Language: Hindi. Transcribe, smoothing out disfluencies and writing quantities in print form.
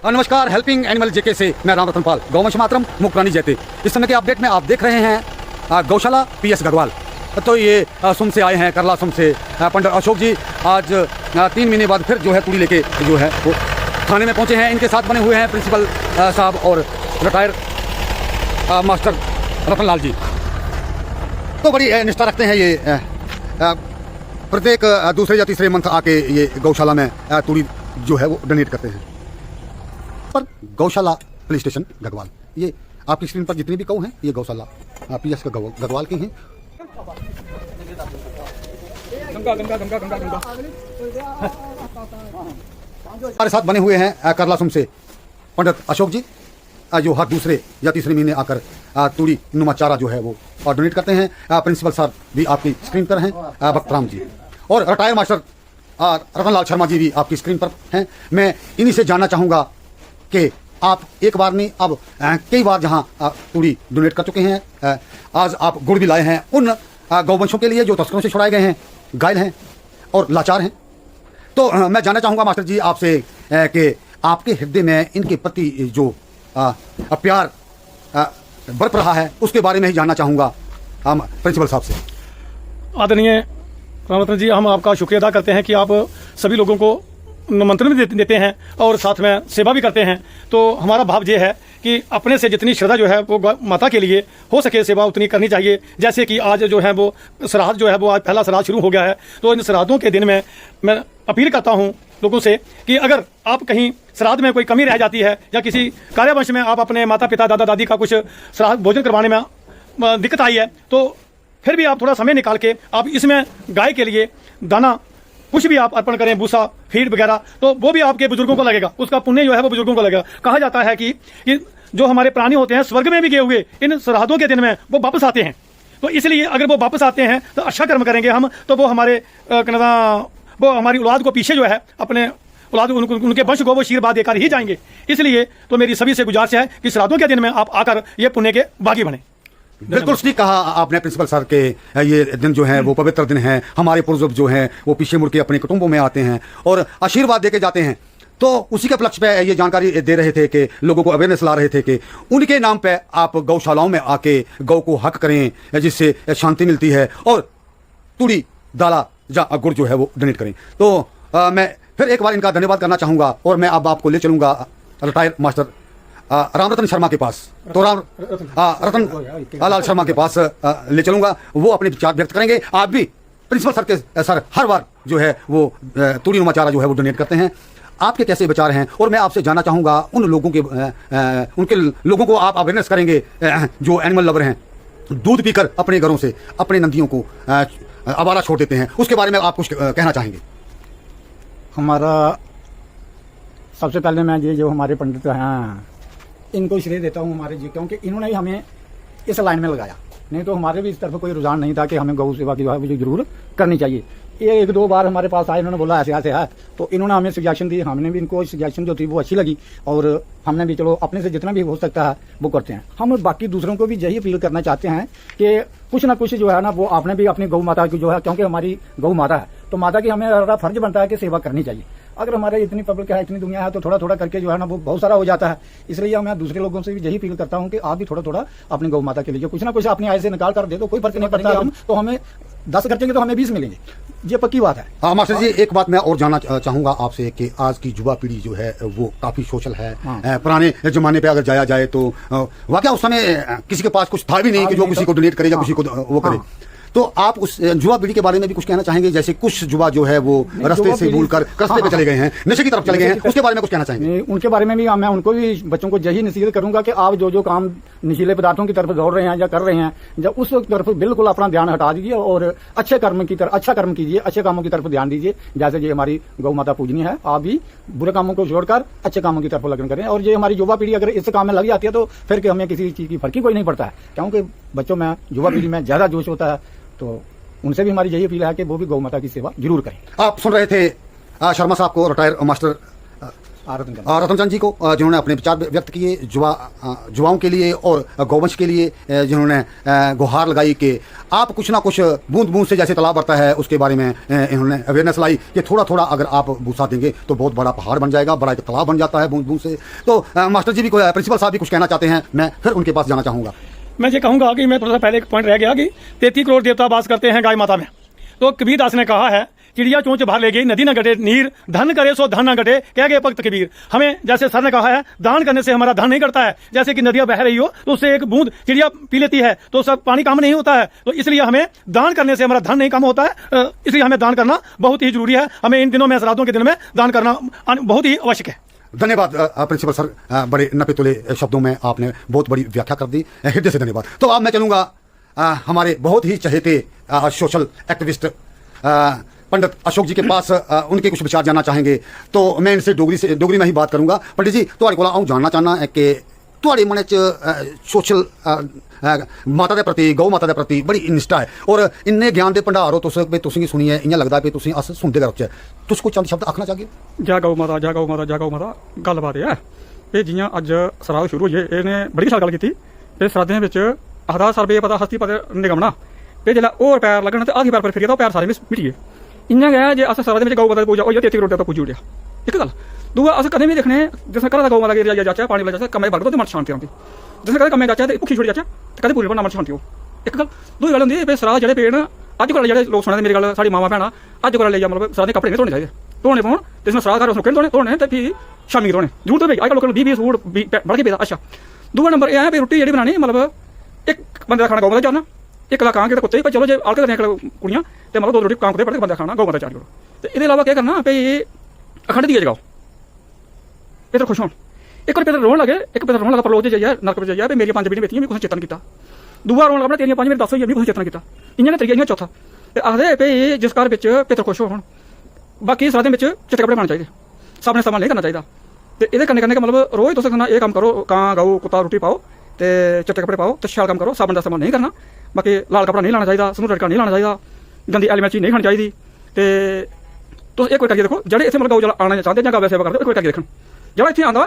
नमस्कार, हेल्पिंग एनिमल जेके से मैं राम रतन पाल, गौवंश मातरम मुक्रानी जयते। इस समय के अपडेट में आप देख रहे हैं गौशाला पीएस गढ़वाल। तो ये सुम से आए हैं, करला सुम से पंडित अशोक जी आज 3 महीने बाद फिर जो है तूड़ी लेके जो है वो थाने में पहुंचे हैं। इनके साथ बने हुए हैं प्रिंसिपल साहब और रिटायर मास्टर रतन लाल जी। तो बड़ी निष्ठा रखते हैं ये, प्रत्येक दूसरे या तीसरे मंथ आके ये गौशाला में तूड़ी जो है वो डोनेट करते हैं। पर गौशाला पुलिस स्टेशन गढ़वाल, ये आपकी स्क्रीन पर जितनी भी गौ हैं ये गौशाला पीएस गढ़वाल की हैं। हमारे साथ बने हुए हैं करला सुम से पंडित अशोक जी, जो हर दूसरे या तीसरे महीने आकर तूड़ी नुमा चारा जो है वो डोनेट करते हैं। प्रिंसिपल साहब भी आपकी स्क्रीन पर हैं, भक्तराम जी, और रिटायर मास्टर रतन लाल शर्मा जी भी आपकी स्क्रीन पर हैं। मैं इन्हीं से जानना चाहूँगा कि आप एक बार नहीं अब कई बार जहाँ तूड़ी डोनेट कर चुके हैं, आज आप गुड़ भी लाए हैं उन गौवंशों के लिए जो तस्करों से छुड़ाए गए हैं, घायल हैं और लाचार हैं। तो मैं जानना चाहूँगा मास्टर जी आपसे कि आपके हृदय में इनके प्रति जो प्यार बरप रहा है उसके बारे में ही जानना चाहूँगा हम प्रिंसिपल साहब से। आदरणीय रामरतन जी, हम आपका शुक्रिया अदा करते हैं कि आप सभी लोगों को निमंत्रण भी देते हैं और साथ में सेवा भी करते हैं। तो हमारा भाव ये है कि अपने से जितनी श्रद्धा जो है वो माता के लिए हो सके सेवा उतनी करनी चाहिए। जैसे कि आज जो है वो श्राद्ध जो है वो आज पहला श्राद्ध शुरू हो गया है, तो इन श्राद्धों के दिन में मैं अपील करता हूँ लोगों से कि अगर आप कहीं श्राद्ध में कोई कमी रह जाती है या किसी कार्यवंश में आप अपने माता पिता दादा दादी का कुछ श्राद्ध भोजन करवाने में दिक्कत आई है, तो फिर भी आप थोड़ा समय निकाल के आप इसमें गाय के लिए दाना कुछ भी आप अर्पण करें, भूसा फीड वगैरह, तो वो भी आपके बुजुर्गों को लगेगा, उसका पुण्य जो है वो बुजुर्गों को लगेगा। कहा जाता है कि जो हमारे प्राणी होते हैं स्वर्ग में भी गए हुए इन श्राद्धों के दिन में वो वापस आते हैं। तो इसलिए अगर वो वापस आते हैं तो अच्छा कर्म करेंगे हम, तो वो हमारे वो हमारी औलाद को पीछे जो है अपने औलाद उनके वंश को वो आशीर्वाद देकर ही जाएंगे। इसलिए तो मेरी सभी से गुजारिश है कि श्राद्धों के दिन में आप आकर ये पुण्य के भागी बने। बिल्कुल ठीक कहा आपने प्रिंसिपल सर के, ये दिन जो है वो पवित्र दिन है। हमारे पूर्वज जो हैं वो पीछे मुड़ के अपने कुटुंबों में आते हैं और आशीर्वाद देके जाते हैं। तो उसी के उपलक्ष्य पे ये जानकारी दे रहे थे कि लोगों को अवेयरनेस ला रहे थे कि उनके नाम पे आप गौशालाओं में आके गौ को हक करें, जिससे शांति मिलती है, और तूड़ी दाला या गुड़ जो है वो डोनेट करें। तो मैं फिर एक बार इनका धन्यवाद करना चाहूँगा और मैं अब आपको ले चलूँगा रिटायर मास्टर राम रतन शर्मा के पास। तो रतन लाल शर्मा के पास ले चलूंगा, वो अपने विचार व्यक्त करेंगे। आप भी प्रिंसिपल सर के सर हर बार जो है वो तूड़ी नुमा चारा जो है वो डोनेट करते हैं, आपके कैसे विचार हैं? और मैं आपसे जानना चाहूँगा उन लोगों के उनके लोगों को आप अवेयरनेस करेंगे जो एनिमल लवर हैं, दूध पीकर अपने घरों से अपने नदियों को आवारा छोड़ देते हैं, उसके बारे में आप कुछ कहना चाहेंगे? हमारा सबसे पहले मैं ये जो हमारे पंडित हैं इनको श्रेय देता हूँ हमारे जी, क्योंकि इन्होंने ही हमें इस लाइन में लगाया। नहीं तो हमारे भी इस तरफ कोई रुझान नहीं था कि हमें गौ सेवा की जो है वो जरूर करनी चाहिए। ये 1-2 बार हमारे पास आए, इन्होंने बोला ऐसे ऐसे है, तो इन्होंने हमें सजेशन दी, हमने भी इनको सजेशन जो थी वो अच्छी लगी और हमने भी चलो अपने से जितना भी हो सकता है वो करते हैं। हम बाकी दूसरों को भी यही अपील करना चाहते हैं कि कुछ ना कुछ जो है ना वो आपने भी अपनी गौ माता की जो है, क्योंकि हमारी गौ माता है तो माता की हमें फर्ज बनता है कि सेवा करनी चाहिए। अगर हमारे इतनी पब्लिक है, इतनी दुनिया है, तो थोड़ा थोड़ा करके जो है ना वो बहुत सारा हो जाता है। इसलिए मैं दूसरे लोगों से भी यही फील करता हूँ कि आप भी थोड़ा थोड़ा अपनी गौ माता के लिए कुछ ना कुछ अपनी आय से निकाल कर दे दो, कोई फर्क नहीं पड़ता। हम तो हमें 10 खर्चेंगे तो हमें 20 मिलेंगे, ये पक्की बात है। हाँ मास्टर जी, एक बात मैं और जानना चाहूंगा आपसे कि आज की युवा पीढ़ी जो है वो काफी सोशल है। पुराने जमाने पे अगर जाया जाए तो वाकई उस समय किसी के पास कुछ था भी नहीं कि जो किसी को डोनेट करे या किसी को वो करे। तो आप उस युवा पीढ़ी के बारे में भी कुछ कहना चाहेंगे? जैसे कुछ युवा जो है वो रास्ते से भूलकर रास्ते पे चले गए हैं, नशे की तरफ चले गए हैं, उसके बारे में कुछ कहना चाहेंगे? उनके बारे में भी मैं उनको भी बच्चों को यही नसीहत करूंगा कि आप जो काम नशीले पदार्थों की तरफ दौड़ रहे हैं या कर रहे हैं, जब उस तरफ बिल्कुल अपना ध्यान हटा दीजिए और अच्छे कर्म की तरफ अच्छा कर्म कीजिए, अच्छे कामों की तरफ ध्यान दीजिए। जैसे ये हमारी गौ माता पूजनीय है, आप भी बुरे कामों को छोड़कर अच्छे कामों की तरफ लगन करें। और ये हमारी युवा पीढ़ी अगर इस काम में लग जाती है तो फिर हमें किसी चीज की फर्क ही कोई नहीं पड़ता है, क्योंकि बच्चों में युवा पीढ़ी में ज्यादा जोश होता है। तो उनसे भी हमारी यही अपील है कि वो भी गौ माता की सेवा जरूर करें। आप सुन रहे थे शर्मा साहब को, रिटायर मास्टर रतन चंद। रतन चंद जी को जिन्होंने अपने विचार व्यक्त किए युवाओं के लिए और गौवंश के लिए, जिन्होंने गुहार लगाई कि आप कुछ ना कुछ बूंद बूंद से जैसे तालाब बढ़ता है उसके बारे में इन्होंने अवेयरनेस लाई कि थोड़ा थोड़ा अगर आप भूसा देंगे तो बहुत बड़ा पहाड़ बन जाएगा, बड़ा एक तालाब बन जाता है बूंद बूंद से। तो मास्टर जी भी प्रिंसिपल साहब भी कुछ कहना चाहते हैं, मैं फिर उनके पास जाना चाहूँगा। मैं ये कहूंगा कि मैं थोड़ा सा पहले एक पॉइंट रह गया कि 33 करोड़ देवता वास करते हैं गाय माता में। तो कबीर दास ने कहा है, चिड़िया चोंच बाहर ले गई, नदी न घटे नीर, धन करे सो धन न घटे, कह गए भक्त कबीर। हमें जैसे सर ने कहा है, दान करने से हमारा धन नहीं घटता है। जैसे कि नदियां बह रही हो तो उससे एक बूंद चिड़िया पी लेती है तो सब पानी कम नहीं होता है। तो इसलिए हमें दान करने से हमारा धन नहीं कम होता है, इसलिए हमें दान करना बहुत ही जरूरी है। हमें इन दिनों में, श्राद्धों के दिन में दान करना बहुत ही आवश्यक है। धन्यवाद प्रिंसिपल सर, बड़े नपे तुले शब्दों में आपने बहुत बड़ी व्याख्या कर दी, हृदय से धन्यवाद। तो अब मैं चलूंगा हमारे बहुत ही चहेते सोशल एक्टिविस्ट पंडित अशोक जी के पास, उनके कुछ विचार जानना चाहेंगे। तो मैं इनसे डोगरी में ही बात करूंगा। पंडित जी, तुहाड़े कोल आऊं जानना चाहना है कि तुहाड़े मन च सोशल माता के प्रति, गौ माता के प्रति बड़ी निष्ठा है और इन्ने ज्ञान के भंडार हो तुसीं सुनिए, इ'यां लगदा है तुसीं अस सुनते गै रौह्चै। तुस कोई चंद शब्द आखना चाहगे? जय गौ माता, जय गौ माता, जय गौ माता। गलबात है कि जियां अज श्राद्ध शुरू होइए, इन्हें बड़ी विशाल गल कीती ते श्राद्धें विच आखदा सर्वे पता हस्ती पता निगमना ते जेल्लै होर पैर लग्गन ते आखी पैर पर फिरिए तां पैर सारे मिटिए। इ'यां गै जे अस श्राद्ध विच गौ माता दी पूजा होई 33 करोड़ देवता पूजी ओड़ेआ, इक गल। दूआ अस कदें भी दिक्खने जिस घरा दा गौ माता गी जाचै, पानी ला जाचै, कम्मै बरगदो ते मन शांति आंदी। जिस कदें कम्मै जाचै ते भुक्खी छोड़ी जाचै ते कदें पूरी बनना मन शांति हो, इक गल। दूई गल होंदी है श्राद्ध जेह्ड़े पेन अज्ज कोला जेह्ड़े लोक सुना दे मेरी गल, साढ़ी मावां भैणां अज्ज कोला लेइयै मतलब श्राद्ध दे कपड़े नहीं धोने चाहिदे, धोने पौन ते जिस श्राद्ध घर उस धोने धोने ते फ्ही शामीं धोने जरूरत पेई। अज्जकल लोकें 20 सूट बड़ के पेदा। अच्छा, दूआ नंबर एह् है भी रुट्टी जेह्ड़ी बनानी मतलब एक बंदे दा खाना गौ माता चाहना, इक दा कां के कुत्ते भाई चलो जे अलग करने कुड़ियां ते मतलब 2 रोटी कां कुत्ते पड़े बंदे खाना गौ माता चार करो। ते एह्दे अलावा केह् करना भई अखंड दिए जगाओ, पितर खुश होन। एक बार पितर रोन लगे, एक पितर रोन लगा परलोक जाइए नरक में जाइए मेरी 5 बीड़ियां बेतियां, मैं कुछ चेतन किया। दूआ रोन लगा तेरियां 5 मेरी 10 होई, मैं कुछ चेतन किया। इ'यां त्रीया इ'यां चौथा ते आखदे भई जिस घर बिच पितर खुश होन। बाकी श्राद्धें बिच चिट्टे कपड़े पाने चाहिए, साबने इस्तेमाल नहीं करना चाहिए। ते एह्दे कन्नै कन्नै मतलब रोज तुस एह् कम्म करो, कां गौ कुत्ता रुट्टी पाओ ते चिट्टे कपड़े पाओ ते शैल कम्म करो, साबन दा इस्तेमाल नहीं करना। बाकी लाल कपड़ा नहीं लाना चाहिए, समूह रड़का नहीं लाना चाहिए, गंदी एलिमेंट चीज नहीं खानी चाहिए। ते तुस एक कोई करिए देखो जेह्ड़े इत्थै मतलब गौ आना चाहते जां गौ सेवा करदे, कोई करिए दिक्खन जेह्ड़ा इत्थै आंदा